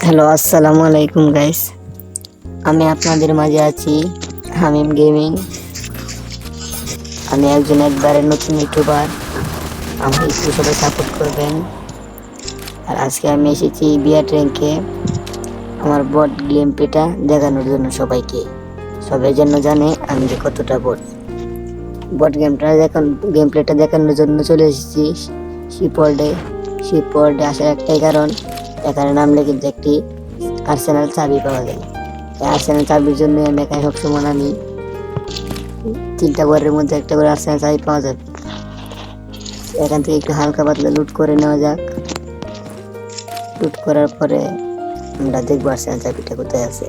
Hello, আসসালামু আলাইকুম guys. আমি আপনাদের মাঝে আছি হামিম গেমিং। আমি একবারে নতুন ইউটিউবার। আমাকে একটু সবাই সাপোর্ট করবেন। আর আজকে আমি এসেছি বিয়ার র্যাঙ্কে আমার বট গেম প্লেটা দেখানোর জন্য সবাইকে। সবাই যেন জানে আমি যে কতটা বট গেম প্লেটা দেখানোর জন্য চলে এসেছি শিপওয়ার্ল্ডে আসার একটাই কারণ, এখানে নামলে কিন্তু একটি আর্সেনাল চাবি পাওয়া যায়। এই আর্সেনাল চাবির জন্য আমি এখানে সবসময় আমি 3টা ঘরের মধ্যে একটা করে আর্সেনাল চাবি পাওয়া যাবে। এখান থেকে একটু হালকা পাতলা লুট করে নেওয়া যাক। লুট করার পরে আমরা দেখবো আর্সেনাল চাবিটা কোথায় আছে।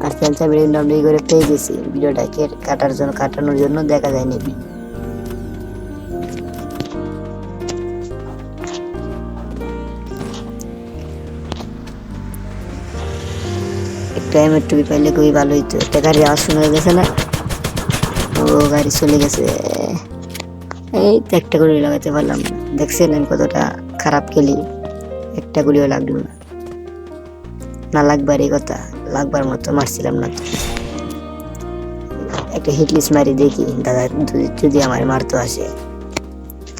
আর্সেনাল চাবির ডাউনলোড করে পেয়ে গেছি। ভিডিওটাকে কাটানোর জন্য দেখা যায়নি। একটা টুপি পাইলে খুবই ভালো হইতো। একটা গাড়ি আওয়াজ শোনা গেছে না? ও গাড়ি চলে গেছে। এই তো একটা গুলি লাগাতে পারলাম না। দেখছেন আমি কতটা খারাপ খেলি। একটা গুলিও লাগলো না। না লাগবার এই কথা, লাগবার মতো মারছিলাম না তো। একটা হিটলিস্ট মারি দেখি দাদা যদি আমার মারতো আসে।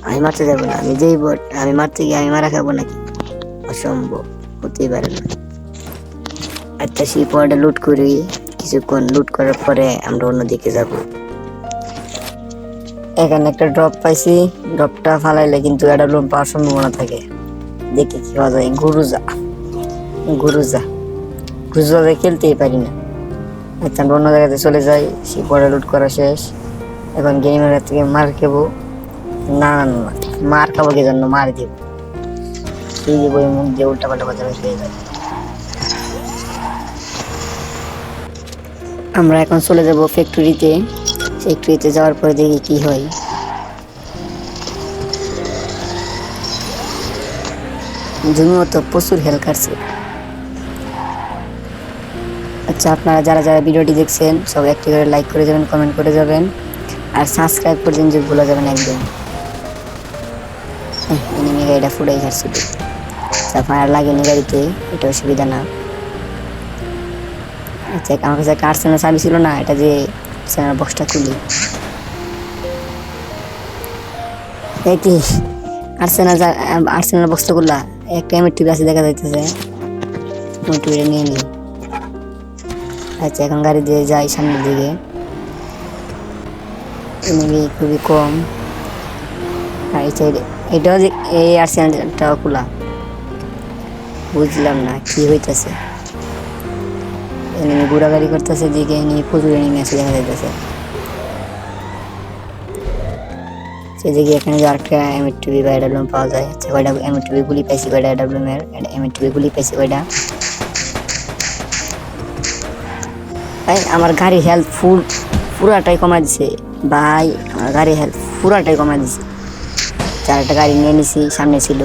আমি মারতে যাবো না। আমি যেই বট, আমি মারতে গিয়ে আমি মারা খাবো নাকি? অসম্ভব, হতেই পারে না। একটা শিপওয়ার্ল্ডে লুট করি। কিছুক্ষণ লুট করার পরে আমরা অন্যদিকে যাব। এখানে একটা ড্রপ পাইছি। ড্রপটা ফালাইলে কিন্তু এটা লোন পাওয়ার সম্ভাবনা থাকে। দেখি কি পাওয়া যায়। গুরুজা খেলতেই পারি না। আচ্ছা, আমরা অন্য জায়গাতে চলে যাই। শিপওয়ার্ল্ডে লুট করা শেষ। এখন গেমের থেকে মার খাবো। না, মার খাবো কি জন্য? মার দিব। সেই দিব মুখ দিয়ে উল্টা পাল্টা কথা হয়ে যায়। আমরা এখন চলে যাব ফ্যাক্টরিতে যাওয়ার পরে দেখি কি হয়। জুমিও তো প্রচুর হেল কাটছে। আচ্ছা, আপনারা যারা যারা ভিডিওটি দেখছেন সবাই একটি করে লাইক করে যাবেন, কমেন্ট করে যাবেন, আর সাবস্ক্রাইব করে দিন যে ভুলে যাবেন একদম। এনিমি গাড়িটা ফুটাই ছাড়ছিল। ফায়ার লাগেনি গাড়িতে, এটা অসুবিধা না। আচ্ছা, আমার কাছে একটা আর্সেনাল চাবি ছিল না, এটা যে আর্সেনাল বক্সটা খুলি। এই কি আর্সেনাল বক্সটা খুললা? একটা টিভি আছে দেখা যাইতেছে। টিভিটা নিয়ে নিই। আচ্ছা, এখন গাড়ি দিয়ে যাই সামনের দিকে। এনিমি খুবই কম। আর এই সাইডে এটাও যে এই আর্সেনালটাও খোলা। বুঝলাম না কি হইতেছে। এনিমি ঘোরাঘুরি করতেছে, দিকে এনিমি প্রচুর এনিমি আছে দেখা যাইতেছে। সেদিকে এখানে যে আরেকটা এমএটিভি বা এডাব্লিউএম পাওয়া যায়। আচ্ছা, কয়টা এমএটিভি গুলি পাইছি, কয়টা এডাব্লিউএম এর এমএটিভি গুলি পাইছি কয়টা। ভাই আমার গাড়ি হেলথ পুরাটাই কমাই দিছে ভাই। আমার গাড়ি হেলথ পুরাটাই কমাই দিছে। চারটা গাড়ি নিয়ে নিছি, সামনে ছিল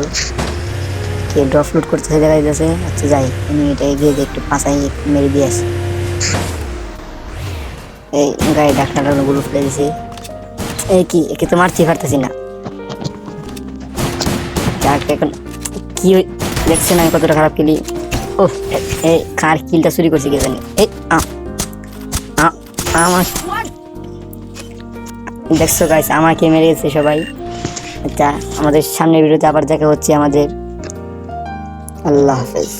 কে ড্রপ লুট করতেছে দেখা যাইতেছে। আচ্ছা যাই, এটা এগিয়ে একটু পাশাই মেরে দিয়ে আসি। এই গাড়ি ডাক্তার গুলো ফেলে দিছি। এই কি একে তো মারতে পারতেছি না। এখন কি দেখছেন আমি কতটা খারাপ খেলি। ও এই কার কিলটা চুরি করছি কে জানি। এই আমার দেখছো গাইস, আমাকে মেরে গেছে সবাই। আচ্ছা, আমাদের সামনের ভিডিওতে আবার দেখা হচ্ছে আমাদের। আল্লাহ হাফেজ।